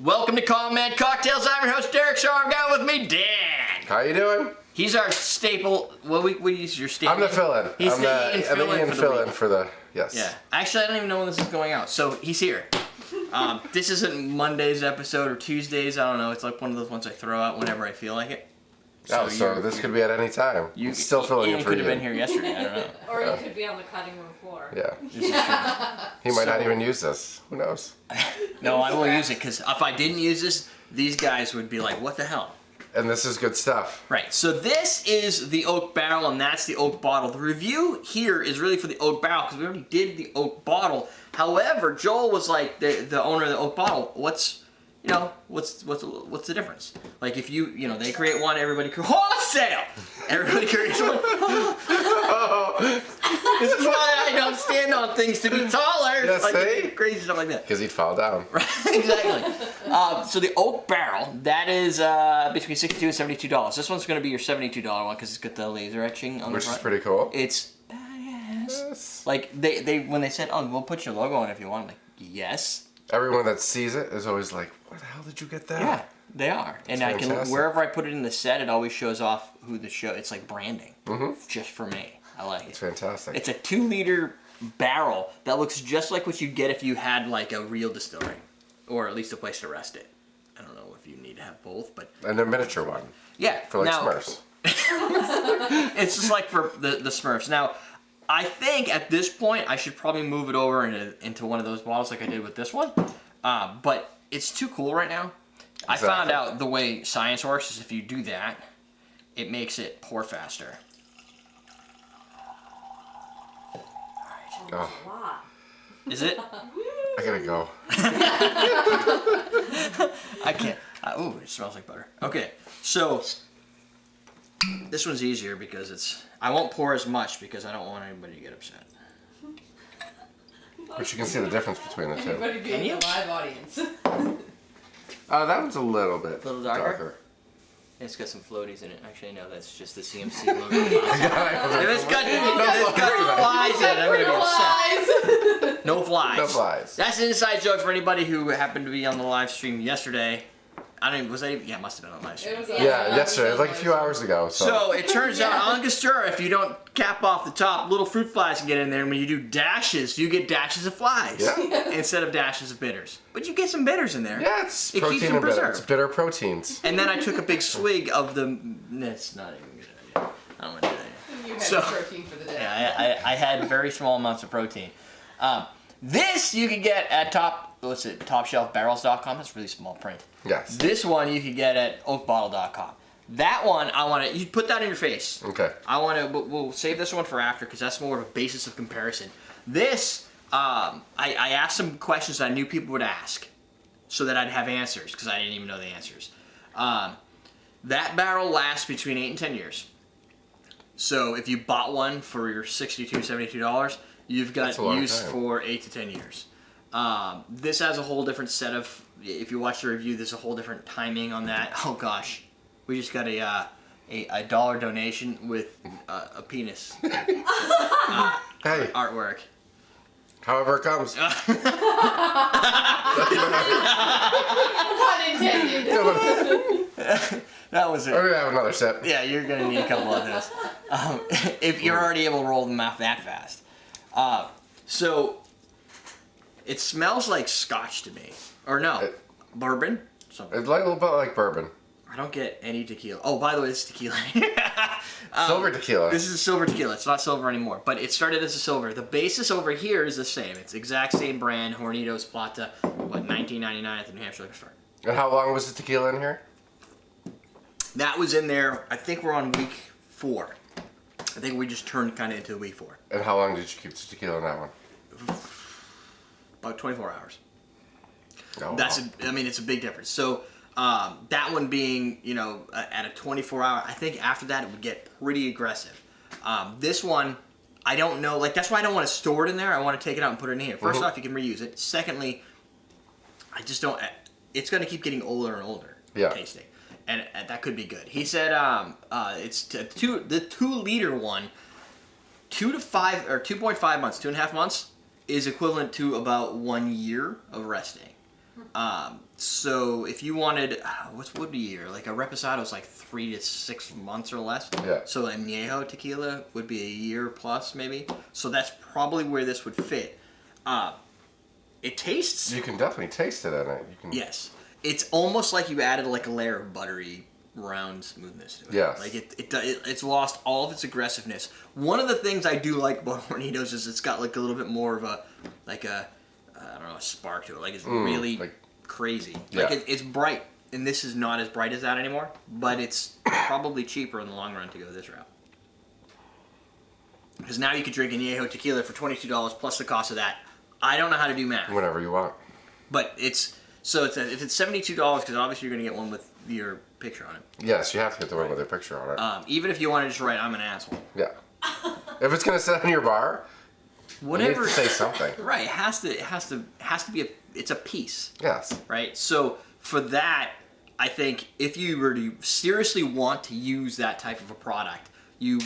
Welcome to Calm Man Cocktails. I'm your host, Derek Shaw. I've got with me Dan. How you doing? He's our staple. What is your staple? I'm the fill-in. He's I'm the Ian fill-in for the yes. Yeah. Actually, I don't even know when this is going out, so he's here. This isn't Monday's episode or Tuesdays. I don't know. It's like one of those ones I throw out whenever I feel like it. So this could be at any time. You still filling in for Ian could have you. been here yesterday. I don't know. Or you could be on the cutting room floor. Yeah. He might not even use this. Who knows? No, I will use it because if I didn't use this, these guys would be like, "What the hell?" And this is good stuff. Right, so this is the oak barrel and that's the oak bottle. The review here is really for the oak barrel because we already did the oak bottle. However, Joel was like, the owner of the oak bottle, what's the difference? Like if they create one, everybody creates wholesale! Everybody creates one. This is why I don't stand on things to be taller. Yeah, see? Crazy stuff like that. Because he'd fall down. Right, exactly. So the oak barrel, that is between $62 and $72. This one's going to be your $72 one because it's got the laser etching on the front. Which is pretty cool. It's badass. Yes. Like they when they said, "Oh, we'll put your logo on it if you want," I'm like, yes. Everyone that sees it is always like, "Where the hell did you get that?" Yeah, they are. And I can wherever I put it in the set, it always shows off who the show. It's like branding, just for me. I like it. It's fantastic. It's a 2-liter barrel that looks just like what you get if you had like a real distillery, or at least a place to rest it. I don't know if you need to have both, but and a miniature one. Yeah, for like Smurfs. It's just like for the Smurfs. Now, I think at this point I should probably move it over into one of those bottles like I did with this one, but it's too cool right now. Exactly. I found out the way science works is if you do that, it makes it pour faster. Oh. Wow. Is it? I gotta go. I can't. Ooh, it smells like butter. Okay, so this one's easier because I won't pour as much because I don't want anybody to get upset. But you can see the difference between the two. Anybody being the live audience. That one's a little bit darker. It's got some floaties in it. Actually, no, that's just the CMC logo. If it's got flies in it, I'm going to be upset. No flies. No flies. That's an inside joke for anybody who happened to be on the live stream yesterday. I don't even, was that even, yeah, it must have been on the live stream. Yeah, yesterday. It was like a few hours ago. So it turns out Angostura, if you don't cap off the top, little fruit flies can get in there. And when you do dashes, you get dashes of flies instead of dashes of bitters. But you get some bitters in there. Yeah, it's it protein keeps them and bitter. preserved. It's bitter proteins. And then I took a big swig of the. That's not even a good idea. I don't want to do that. You had protein for the day. Yeah, I had very small amounts of protein. This you can get at topshelfbarrels.com. That's really small print. Yes. This one you can get at oakbottle.com. That one I want to. You put that in your face. Okay. I want to. We'll save this one for after because that's more of a basis of comparison. This I asked some questions that I knew people would ask, so that I'd have answers because I didn't even know the answers. That barrel lasts between 8 and 10 years. So if you bought one for your $62, $72, you've got use for 8 to 10 years. This has a whole different set of. If you watch the review, there's a whole different timing on that. Oh gosh, we just got a dollar donation with a penis artwork. However it comes. Pun intended. That was it. We're gonna have another sip. Yeah, you're gonna need a couple of those if you're already able to roll them out that fast. So it smells like scotch to me, or no, bourbon. It's like a little bit like bourbon. I don't get any tequila. Oh, by the way, this is tequila. Silver tequila. This is a silver tequila. It's not silver anymore, but it started as a silver. The basis over here is the same. It's the exact same brand, Hornitos, Plata, $19.99 at the New Hampshire liquor store. And how long was the tequila in here? That was in there, I think we're on week 4. I think we just turned kind of into week 4. And how long did you keep the tequila in that one? About 24 hours. Oh, it's a big difference. So that one being, at a 24-hour, I think after that it would get pretty aggressive. This one, I don't know. Like, that's why I don't want to store it in there. I want to take it out and put it in here. First off, you can reuse it. Secondly, I just don't. It's going to keep getting older and older tasting. And that could be good. He said it's the 2-liter one, 2 to 5 or 2.5 months, 2.5 months is equivalent to about 1 year of resting. So if you wanted, what would be a year? Like a reposado is like 3 to 6 months or less. Yeah. So a añejo tequila would be a year plus maybe. So that's probably where this would fit. It tastes. You can definitely taste it in it. You can. Yes. It's almost like you added like a layer of buttery round smoothness to it. Yes. Like it's lost all of its aggressiveness. One of the things I do like about Hornitos is it's got like a little bit more of a I don't know, a spark to it. Like it's really like, crazy. Yeah. Like it's bright, and this is not as bright as that anymore. But it's probably cheaper in the long run to go this route. Because now you could drink añejo tequila for $22 plus the cost of that. I don't know how to do math. Whatever you want. But if it's $72, because obviously you're gonna get one with your picture on it. Yes, you have to get the one with a picture on it. Even if you want to just write, "I'm an asshole." Yeah. If it's gonna sit on your bar, Whatever. you need to say something. Right. It has to be it's a piece. Yes. Right. So for that, I think if you were to seriously want to use that type of a product, you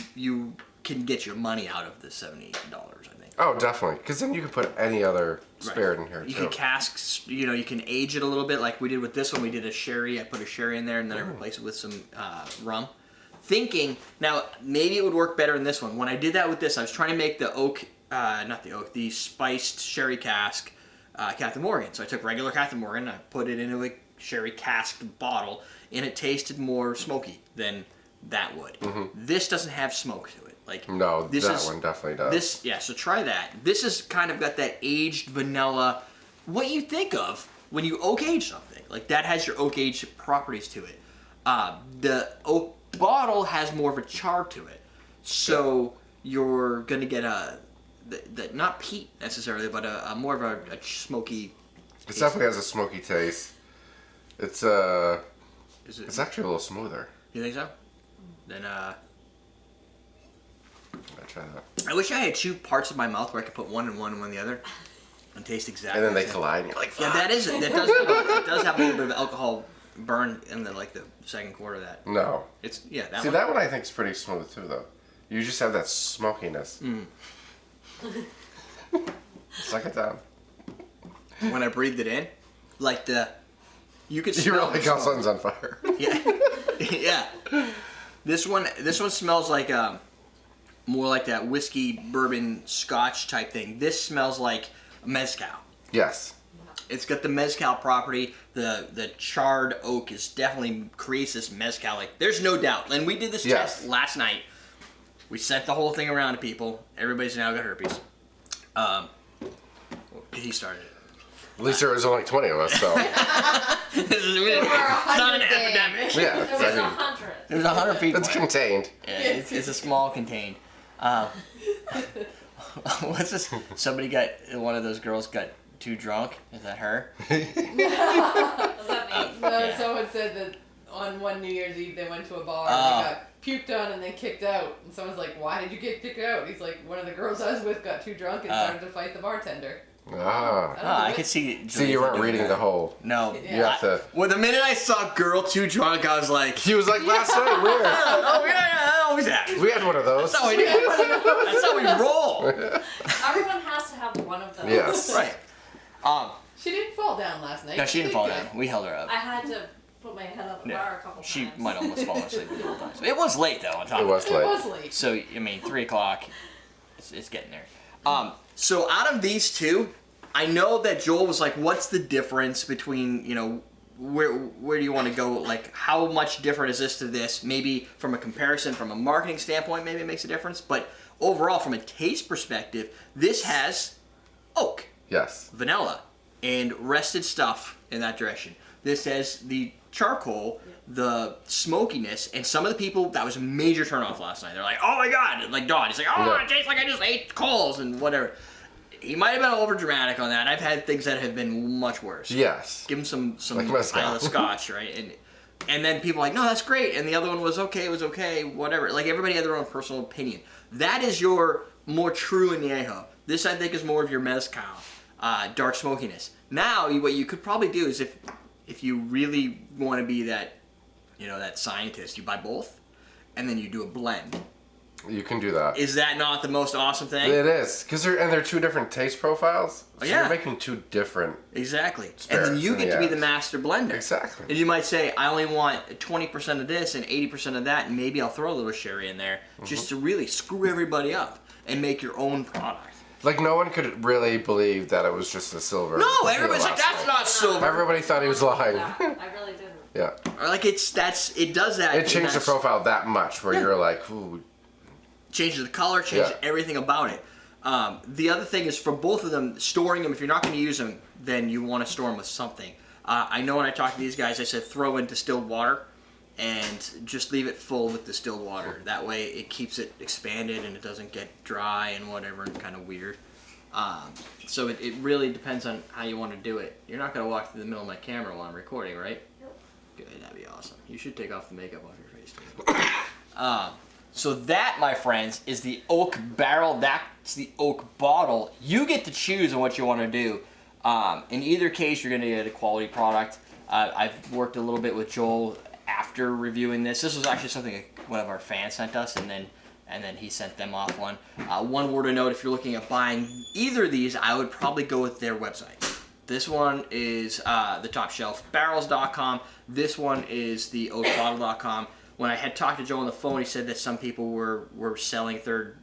can get your money out of the $70. I think. Oh, definitely. Because then you can put any other spirit in here too. You can cask, you can age it a little bit like we did with this one. We did a sherry. I put a sherry in there and then I replaced it with some rum. Thinking, now maybe it would work better in this one. When I did that with this, I was trying to make the spiced sherry cask Captain Morgan. So I took regular Captain Morgan, I put it into a sherry cask bottle, and it tasted more smoky than that would. This doesn't have smoke to it. Like No, this one definitely does. So try that. This has kind of got that aged vanilla, what you think of when you oak age something. Like that has your oak age properties to it. The oak bottle has more of a char to it. So you're going to get not peat necessarily, but a more of a smoky. It definitely has a smoky taste. It's it's actually a little smoother. You think so? Then I'll try that. I wish I had 2 parts of my mouth where I could put one in one and one in the other, and taste exactly. And then the they same. collide, and you're like, Yeah, fuck. it does have a little bit of alcohol burn in the second quarter of that. No. It's That one I think is pretty smooth too, though. You just have that smokiness. Suck it down. When I breathed it in, like you could You smell. really got something's on fire. Yeah, yeah. This one smells like more like that whiskey, bourbon, scotch type thing. This smells like mezcal. Yes. It's got the mezcal property. The charred oak is definitely creates this mezcal. Like there's no doubt. And we did this test last night. We sent the whole thing around to people. Everybody's now got herpes. He started it. At least there was only 20 of us, so. This is it's not an epidemic. Yeah. There was 100. There's 100 people. It's contained. Yeah, it's a small contained. What's this? One of those girls got too drunk. Is that her? What does that mean? Yeah. Someone said that on one New Year's Eve they went to a bar and they got puked on and then kicked out. And someone's like, "Why did you get kicked out?" And he's like, "One of the girls I was with got too drunk and started to fight the bartender." Ah. I could see. See, you weren't reading the whole. No. Yeah. You have to. Well, the minute I saw girl too drunk, I was like, He was like, last night, weird. "Oh yeah, that always happens." We had one of those. That's how we do. That's how we roll. Everyone has to have one of those. Yes. Right. She didn't fall down last night. No, she didn't fall good. down. We held her up. I had to put my head on the bar a couple times. She might almost fall asleep a couple times. It was late though. On top It of was It late. was late. So, I mean, 3 o'clock, it's getting there. So out of these two, I know that Joel was like, what's the difference between, where do you want to go? Like, how much different is this to this? Maybe from a comparison, from a marketing standpoint, maybe it makes a difference. But overall, from a taste perspective, this has oak, Yes. vanilla, and rested stuff in that direction. This has the charcoal, the smokiness, and some of the people, that was a major turnoff last night. They're like, "Oh my god," like Don, he's like, "Oh, Yeah. it tastes like I just ate coals," and whatever. He might have been over dramatic on that. I've had things that have been much worse. Yes. Give him some Like mezcal. Isla Scotch, right? And then people are like, "No, that's great," and the other one was okay, whatever. Like everybody had their own personal opinion. That is your more true añejo. This I think is more of your mezcal, dark smokiness. Now, what you could probably do is if you really want to be that, that scientist, you buy both, and then you do a blend. You can do that. Is that not the most awesome thing? It is, because they're two different taste profiles. So yeah. you're making two different. Exactly. And then you get to be the master blender. Exactly. And you might say, I only want 20% of this and 80% of that, and maybe I'll throw a little sherry in there just to really screw everybody up and make your own product. Like, no one could really believe that it was just a silver. No, everybody's like, that's not silver. Everybody thought he was lying. I really didn't. Yeah. Or like, it does that. It changed the profile that much where you're like, ooh. Changes the color, changes everything about it. The other thing is for both of them, storing them, if you're not going to use them, then you want to store them with something. I know when I talked to these guys, I said throw in distilled water and just leave it full with distilled water. That way it keeps it expanded and it doesn't get dry and whatever and kind of weird. So it really depends on how you want to do it. You're not going to walk through the middle of my camera while I'm recording, right? Nope. Good, that'd be awesome. You should take off the makeup off your face too. So that, my friends, is the oak barrel. That's the oak bottle. You get to choose on what you want to do. In either case, you're going to get a quality product. I've worked a little bit with Joel after reviewing this. This was actually something one of our fans sent us, and then he sent them off one. One word of note, if you're looking at buying either of these, I would probably go with their website. This one is the top shelf, barrels.com. This one is the oakbottle.com. When I had talked to Joe on the phone, he said that some people were selling third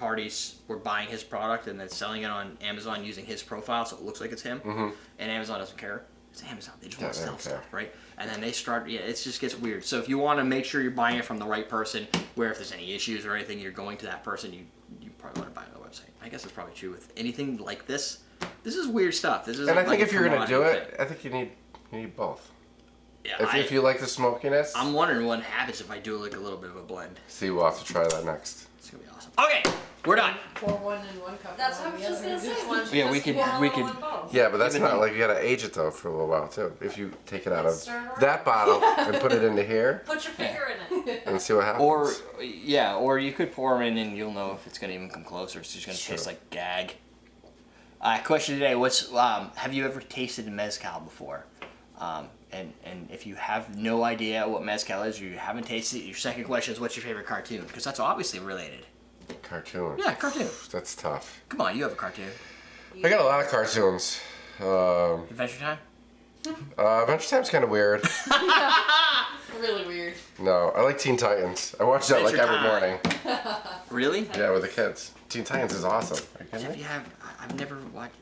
parties were buying his product and then selling it on Amazon using his profile, so it looks like it's him. Mm-hmm. And Amazon doesn't care. It's Amazon. They just want to sell stuff, right? And then they start, it just gets weird. So if you want to make sure you're buying it from the right person, where if there's any issues or anything, you're going to that person, you probably want to buy it on the website. I guess that's probably true with anything like this. This is weird stuff. This is. And I think if you're going to do it, I think you need both. Yeah, if you like the smokiness. I'm wondering what happens if I do like a little bit of a blend. See, we'll have to try that next. It's gonna be awesome. Okay, we're done. Pour one in one cup. That's what I was just gonna say. Yeah, we could. Yeah, but that's not like you gotta age it though for a little while too. If you take it out of that bottle and put it into here. Put your finger in it. And see what happens. Or you could pour them in and you'll know if it's gonna even come closer. It's just gonna taste like gag. Question today: have you ever tasted mezcal before? And if you have no idea what mezcal is or you haven't tasted it, your second question is what's your favorite cartoon? Because that's obviously related. Cartoon. Yeah, cartoon. That's tough. Come on, you have a cartoon. I got a lot of cartoons. Adventure Time? Adventure Time's kind of weird. Really weird. No, I like Teen Titans. I watch that like every morning. Really? Yeah, with the kids. Teen Titans is awesome. Are you kidding me? I've never watched.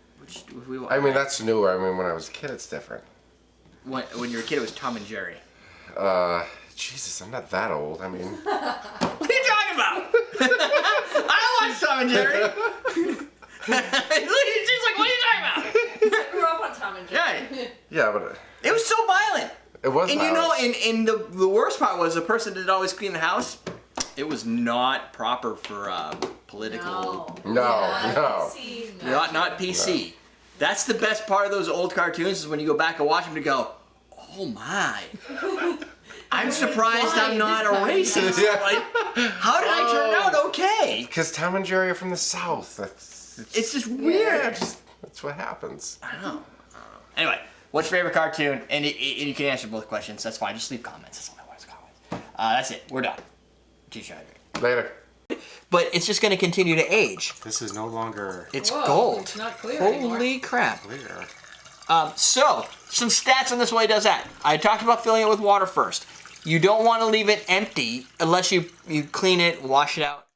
I mean, that's newer. I mean, when I was a kid, it's different. When you were a kid, it was Tom and Jerry. Jesus, I'm not that old. I mean. What are you talking about? I watched Tom and Jerry. She's like, what are you talking about? I grew up on Tom and Jerry. Yeah. Yeah, but. It was so violent. It was and violent. You know, and the worst part was the person that always cleaned the house. It was not proper for political. No. Not PC. No. That's the best part of those old cartoons is when you go back and watch them to go, oh my. I'm surprised I'm not a racist. Yeah. Like, how did I turn out okay? Because Tom and Jerry are from the South. It's just weird. Yeah, that's what happens. I don't know. Anyway, what's your favorite cartoon? And you can answer both questions. That's fine. Just leave comments. That's all I want is comments. That's it. We're done. Later. But it's just going to continue to age. This is no longer. It's gold. It's not clear Holy anymore. crap. Clear. So, some stats on this way does that. I talked about filling it with water first. You don't want to leave it empty unless you clean it, wash it out.